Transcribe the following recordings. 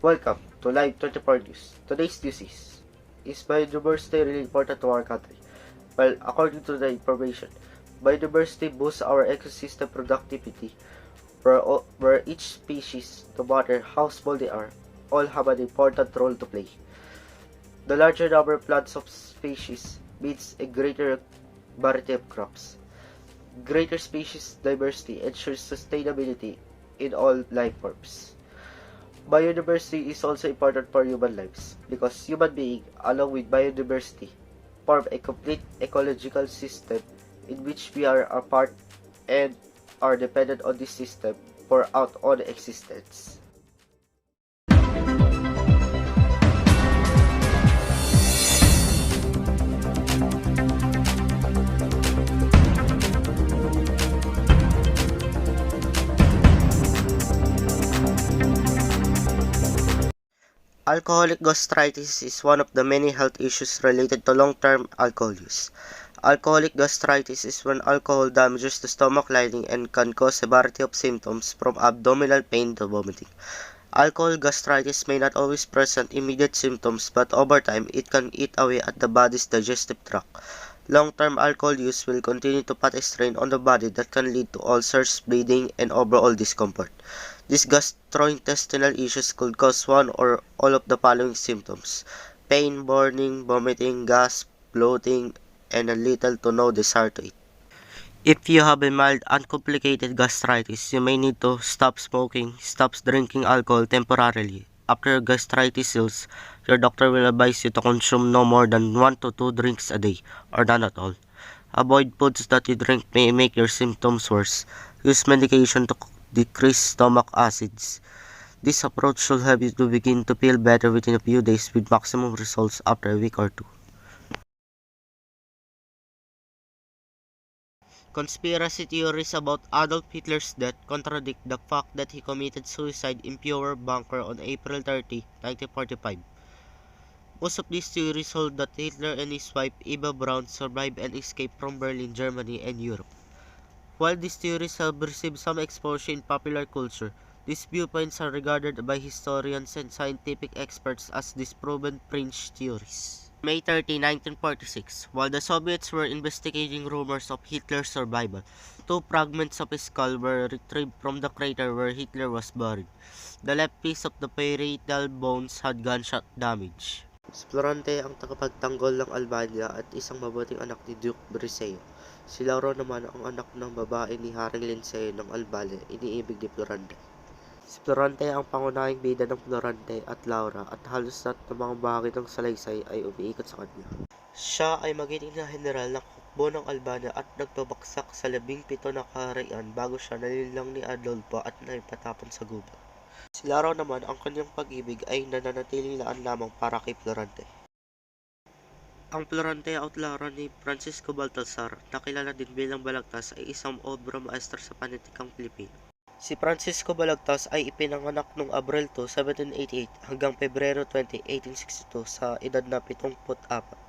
Welcome to Live 24 News. Today's news is biodiversity really important to our country? Well, according to the information, biodiversity boosts our ecosystem productivity, where each species, no matter how small they are, all have an important role to play. The larger number of plants of species means a greater variety of crops. Greater species diversity ensures sustainability in all life forms. Biodiversity is also important for human lives because human beings, along with biodiversity, form a complete ecological system in which we are a part and are dependent on this system for our own existence. Alcoholic gastritis is one of the many health issues related to long-term alcohol use. Alcoholic gastritis is when alcohol damages the stomach lining and can cause a variety of symptoms from abdominal pain to vomiting. Alcohol gastritis may not always present immediate symptoms, but over time it can eat away at the body's digestive tract. Long-term alcohol use will continue to put a strain on the body that can lead to ulcers, bleeding, and overall discomfort. These gastrointestinal issues could cause one or all of the following symptoms: pain, burning, vomiting, gas, bloating, and a little to no desire to eat. If you have a mild, uncomplicated gastritis, you may need to stop smoking, stop drinking alcohol temporarily. After gastritis heals, your doctor will advise you to consume no more than 1 to 2 drinks a day, or none at all. Avoid foods that you drink may make your symptoms worse. Use medication to decrease stomach acids. This approach should help you to begin to feel better within a few days with maximum results after a week or two. Conspiracy theories about Adolf Hitler's death contradict the fact that he committed suicide in Pure bunker on April 30, 1945. Most of these theories hold that Hitler and his wife Eva Braun survived and escaped from Berlin, Germany, and Europe. While these theories have received some exposure in popular culture, these viewpoints are regarded by historians and scientific experts as disproven fringe theories. May 30, 1946, while the Soviets were investigating rumors of Hitler's survival, 2 fragments of his skull were retrieved from the crater where Hitler was buried. The left piece of the parietal bones had gunshot damage. Si Florante ang tagapagtanggol ng Albania at isang mabuting anak ni Duke Briseo. Si Lauro naman ang anak ng babae ni Haring Linceo ng Albania, iniibig ni Florante. Si Florante ang pangunahing bida ng Florante at Laura at halos lahat ng mga bahagi ng salaysay ay umiikot sa kanya. Siya ay magiting na general ng hukbo ng Albania at nagpabaksak sa 17 na kaharian bago siya nalilang ni Adolfo at naipatapon sa gubat. Si Laura naman ang kanyang pag-ibig ay nananatiling laan lamang para kay Florante. Ang Florante at Laura ni Francisco Baltasar, na kilala din bilang Balagtas, ay isang obra maestra sa panitikang Pilipino. Si Francisco Balagtas ay ipinanganak noong Abril 2, 1788 hanggang Pebrero 20, 1862 sa edad na 74.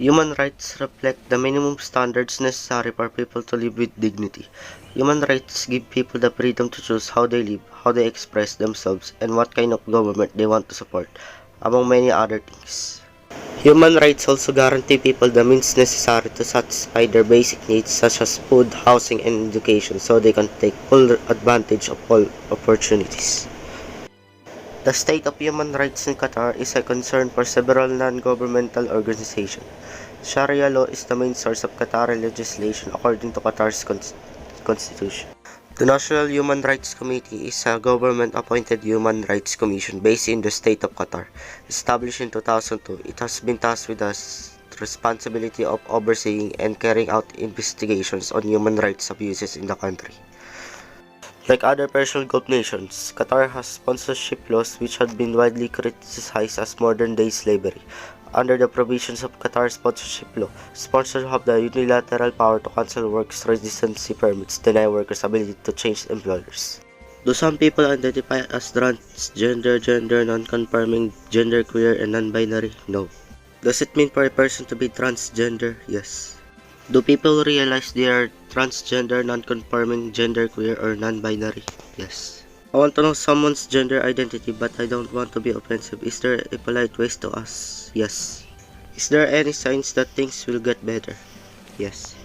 Human rights reflect the minimum standards necessary for people to live with dignity. Human rights give people the freedom to choose how they live, how they express themselves, and what kind of government they want to support, among many other things. Human rights also guarantee people the means necessary to satisfy their basic needs such as food, housing, and education so they can take full advantage of all opportunities. The state of human rights in Qatar is a concern for several non-governmental organizations. Sharia law is the main source of Qatari legislation according to Qatar's constitution. The National Human Rights Committee is a government-appointed human rights commission based in the state of Qatar. Established in 2002, it has been tasked with the responsibility of overseeing and carrying out investigations on human rights abuses in the country. Like other Persian Gulf nations, Qatar has sponsorship laws which have been widely criticized as modern-day slavery. Under the provisions of Qatar's sponsorship law, sponsors have the unilateral power to cancel works residency permits, deny workers' ability to change employers. Do some people identify as transgender, gender non-conforming, genderqueer, and non-binary? No. Does it mean for a person to be transgender? Yes. Do people realize they are transgender, non-conforming, genderqueer, or non-binary? Yes. I want to know someone's gender identity, but I don't want to be offensive. Is there a polite way to ask? Yes. Is there any signs that things will get better? Yes.